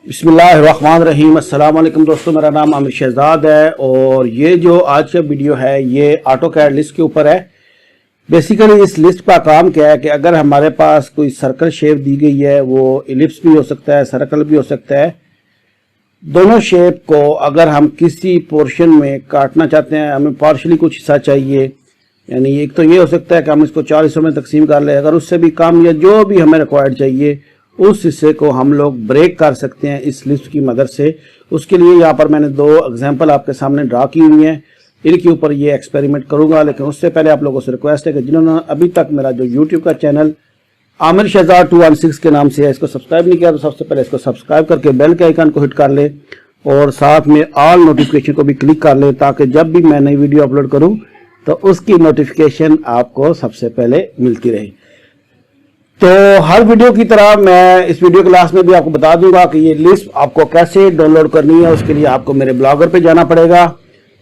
बिस्मिल्लाहिर्रहमानिर्रहीम। अस्सलाम वालेकुम दोस्तों, मेरा नाम आमिर शहजाद है और ये जो आज का वीडियो है ये ऑटोकैड लिस्ट के ऊपर है। बेसिकली इस लिस्ट का काम क्या है कि अगर हमारे पास कोई सर्कल शेप दी गई है, वो इलिप्स भी हो सकता है, सर्कल भी हो सकता है। दोनों शेप को अगर हम किसी पोर्शन में काटना चाहते हैं, हमें पार्शली कुछ हिस्सा चाहिए, यानी एक तो ये हो सकता है कि हम इसको 4 हिस्सों में तकसीम कर लें। अगर उससे भी कम या जो भी हमें रिक्वायर्ड चाहिए उस हिस्से को हम लोग ब्रेक कर सकते हैं इस लिस्ट की मदद से। उसके लिए यहाँ पर मैंने 2 एग्जांपल आपके सामने ड्रा की हुई हैं, इनके ऊपर ये एक्सपेरिमेंट करूंगा। लेकिन उससे पहले आप लोगों से रिक्वेस्ट है कि जिन्होंने अभी तक मेरा जो यूट्यूब का चैनल आमिर शहजाद 216 के नाम से है, इसको सब्सक्राइब नहीं किया तो सबसे पहले इसको सब्सक्राइब करके बेल के आइकन को हिट कर ले और साथ में ऑल नोटिफिकेशन को भी क्लिक कर ले, ताकि जब भी मैं नई वीडियो अपलोड करूँ तो उसकी नोटिफिकेशन आपको सबसे पहले मिलती रहे। तो हर वीडियो की तरह मैं इस वीडियो क्लास में भी आपको बता दूंगा कि ये लिस्ट आपको कैसे डाउनलोड करनी है। उसके लिए आपको मेरे ब्लॉगर पे जाना पड़ेगा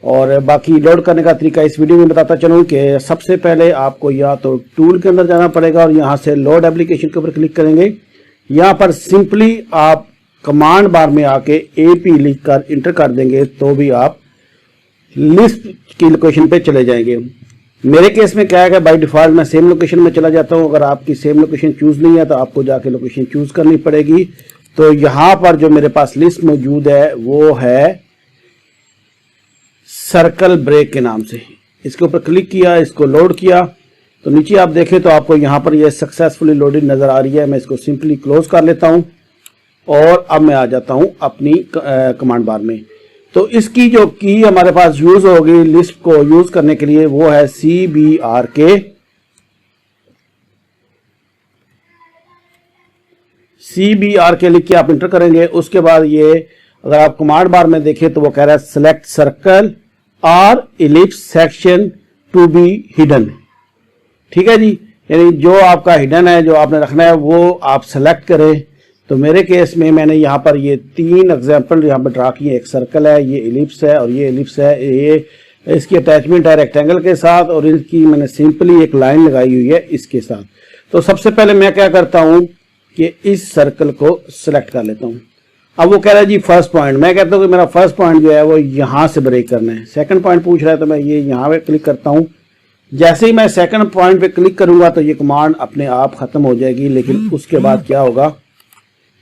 और बाकी लोड करने का तरीका इस वीडियो में बताता चलूं कि सबसे पहले आपको या तो टूल के अंदर जाना पड़ेगा और यहाँ से लोड एप्लीकेशन के ऊपर क्लिक करेंगे। यहाँ पर सिंपली आप कमांड बार में आके AP लिख कर इंटर कर देंगे तो भी आप लिस्ट की लोकेशन पे चले जाएंगे। मेरे केस में क्या है कि बाय डिफॉल्ट मैं सेम लोकेशन में चला जाता हूं। अगर आपकी सेम लोकेशन चूज नहीं है तो आपको जाके लोकेशन चूज करनी पड़ेगी। तो यहां पर जो मेरे पास लिस्ट मौजूद है वो है सर्कल ब्रेक के नाम से। इसके ऊपर क्लिक किया, इसको लोड किया तो नीचे आप देखें तो आपको यहां पर ये सक्सेसफुली लोडेड नजर आ रही है। मैं इसको सिंपली क्लोज कर लेता हूं और अब मैं आ जाता हूं अपनी कमांड बार में। तो इसकी जो की हमारे पास यूज होगी लिस्ट को यूज करने के लिए वो है CBRK। CBRK लिख के आप इंटर करेंगे। उसके बाद ये अगर आप कमांड बार में देखें तो वो कह रहा है सेलेक्ट सर्कल और ellipse section to be hidden. ठीक है जी, यानी जो आपका हिडन है, जो आपने रखना है वो आप सेलेक्ट करें। तो मेरे केस में मैंने यहाँ पर ये 3 एग्जाम्पल यहाँ पर ड्रा किए। एक सर्कल है, ये इलिप्स है और ये इलिप्स है। ये इसकी अटैचमेंट है रेक्टेंगल के साथ और इसकी मैंने सिंपली एक लाइन लगाई हुई है इसके साथ। तो सबसे पहले मैं क्या करता हूँ कि इस सर्कल को सिलेक्ट कर लेता हूँ। अब वो कह रहा है जी फर्स्ट पॉइंट। मैं कहता हूँ कि मेरा फर्स्ट पॉइंट जो है वो यहाँ से ब्रेक करना है। सेकंड पॉइंट पूछ रहा है तो मैं ये यहाँ पे क्लिक करता हूँ। जैसे ही मैं सेकंड पॉइंट पे क्लिक करूंगा तो ये कमांड अपने आप खत्म हो जाएगी। लेकिन उसके बाद क्या होगा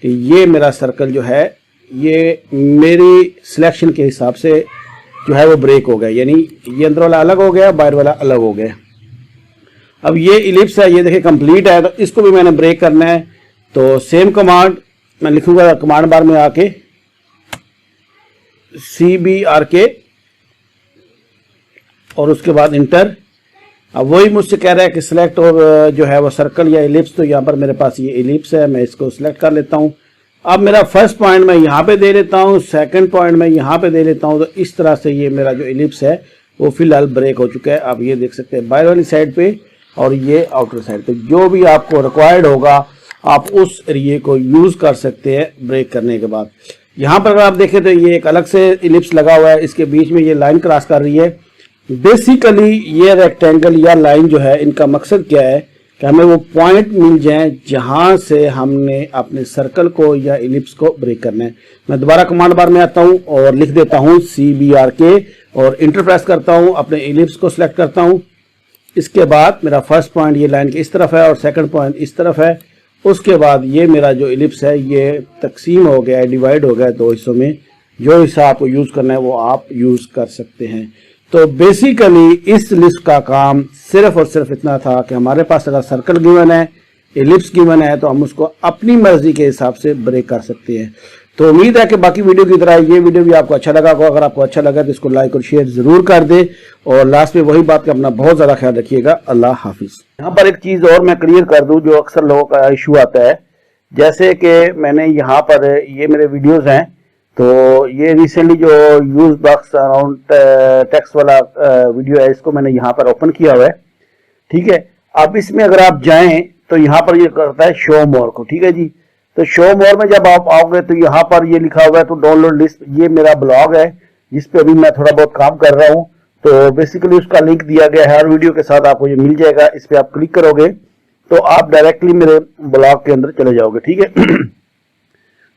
कि ये मेरा सर्कल जो है ये मेरी सिलेक्शन के हिसाब से जो है वो ब्रेक हो गया, यानी ये अंदर वाला अलग हो गया, बाहर वाला अलग हो गया। अब ये इलिप्स है, ये देखिए कंप्लीट है, तो इसको भी मैंने ब्रेक करना है। तो सेम कमांड मैं लिखूंगा कमांड बार में आके CBRK और उसके बाद इंटर। अब वही मुझसे कह रहा है कि सिलेक्ट और जो है वो सर्कल या इलिप्स। तो यहाँ पर मेरे पास ये इलिप्स है, मैं इसको सिलेक्ट कर लेता हूँ। अब मेरा फर्स्ट पॉइंट मैं यहाँ पे दे लेता हूँ, सेकंड पॉइंट मैं यहाँ पे दे लेता हूँ। तो इस तरह से ये मेरा जो इलिप्स है वो फिलहाल ब्रेक हो चुका है। आप ये देख सकते हैं बाहर वाली साइड पे और ये आउटर साइड पे। जो भी आपको रिक्वायर्ड होगा आप उस एरिए को यूज कर सकते हैं ब्रेक करने के बाद। यहाँ पर अगर आप देखें तो ये एक अलग से इलिप्स लगा हुआ है, इसके बीच में ये लाइन क्रॉस कर रही है। बेसिकली ये रेक्टेंगल या लाइन जो है इनका मकसद क्या है कि हमें वो पॉइंट मिल जाए जहां से हमने अपने सर्कल को या इलिप्स को ब्रेक करना है। मैं दोबारा कमांड बार में आता हूं और लिख देता हूं CBRK और इंटर प्रेस करता हूं, अपने इलिप्स को सिलेक्ट करता हूं। इसके बाद मेरा फर्स्ट पॉइंट ये लाइन के इस तरफ है और सेकंड पॉइंट इस तरफ है। उसके बाद ये मेरा जो इलिप्स है ये तकसीम हो गया है, डिवाइड हो गया है 2 हिस्सों में। जो हिस्सा आपको यूज करना है वो आप यूज कर सकते हैं। तो बेसिकली इस लिस्ट का काम सिर्फ और सिर्फ इतना था कि हमारे पास अगर सर्कल गिवन है, इलिप्स गिवन है, तो हम उसको अपनी मर्जी के हिसाब से ब्रेक कर सकते हैं। तो उम्मीद है कि बाकी वीडियो की तरह ये वीडियो भी आपको अच्छा लगा होगा। अगर आपको अच्छा लगा तो इसको लाइक और शेयर जरूर कर दे और लास्ट में वही बात कि अपना बहुत ज्यादा ख्याल रखिएगा। अल्लाह हाफिज। यहाँ पर एक चीज और मैं क्लियर कर दूं जो अक्सर लोगों का इशू आता है, जैसे कि मैंने यहाँ पर ये मेरे वीडियोज हैं, तो ये रिसेंटली जो यूज बॉक्स अराउंड टेक्स्ट वाला वीडियो है इसको मैंने यहाँ पर ओपन किया हुआ है। ठीक है, अब इसमें अगर आप जाएं तो यहाँ पर ये करता है शो मोर को। ठीक है जी, तो शो मोर में जब आप आओगे तो यहाँ पर ये लिखा हुआ है तो डाउनलोड लिस्ट। ये मेरा ब्लॉग है जिस पे अभी मैं थोड़ा बहुत काम कर रहा हूँ। तो बेसिकली उसका लिंक दिया गया है, हर वीडियो के साथ आपको ये मिल जाएगा। इस पे आप क्लिक करोगे तो आप डायरेक्टली मेरे ब्लॉग के अंदर चले जाओगे। ठीक है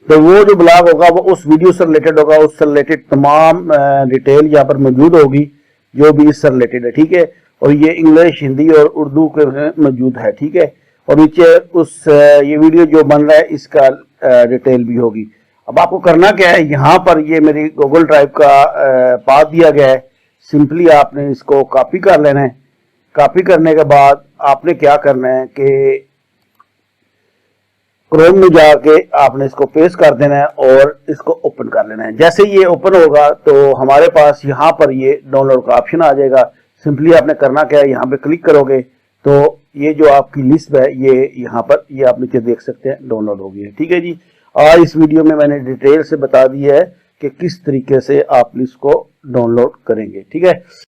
तो वो जो ब्लॉग होगा वो उस वीडियो से रिलेटेड होगा, उससे रिलेटेड तमाम डिटेल यहाँ पर मौजूद होगी जो भी इससे रिलेटेड है, ठीक है। और ये इंग्लिश, हिंदी और उर्दू के मौजूद है, ठीक है। और नीचे उस ये वीडियो जो बन रहा है इसका डिटेल भी होगी। अब आपको करना क्या है, यहाँ पर ये मेरी गूगल ड्राइव का पाथ दिया गया है, सिंपली आपने इसको कॉपी कर लेना है। कॉपी करने के बाद आपने क्या करना है कि क्रोम में जाके आपने इसको पेस्ट कर देना है और इसको ओपन कर लेना है। जैसे ये ओपन होगा तो हमारे पास यहाँ पर ये डाउनलोड का ऑप्शन आ जाएगा। सिंपली आपने करना क्या है, यहाँ पे क्लिक करोगे तो ये जो आपकी लिस्ट है ये यहाँ पर ये आप नीचे देख सकते हैं डाउनलोड हो गई है, ठीक है जी। और इस वीडियो में मैंने डिटेल से बता दी है कि किस तरीके से आप लिस्ट को डाउनलोड करेंगे, ठीक है।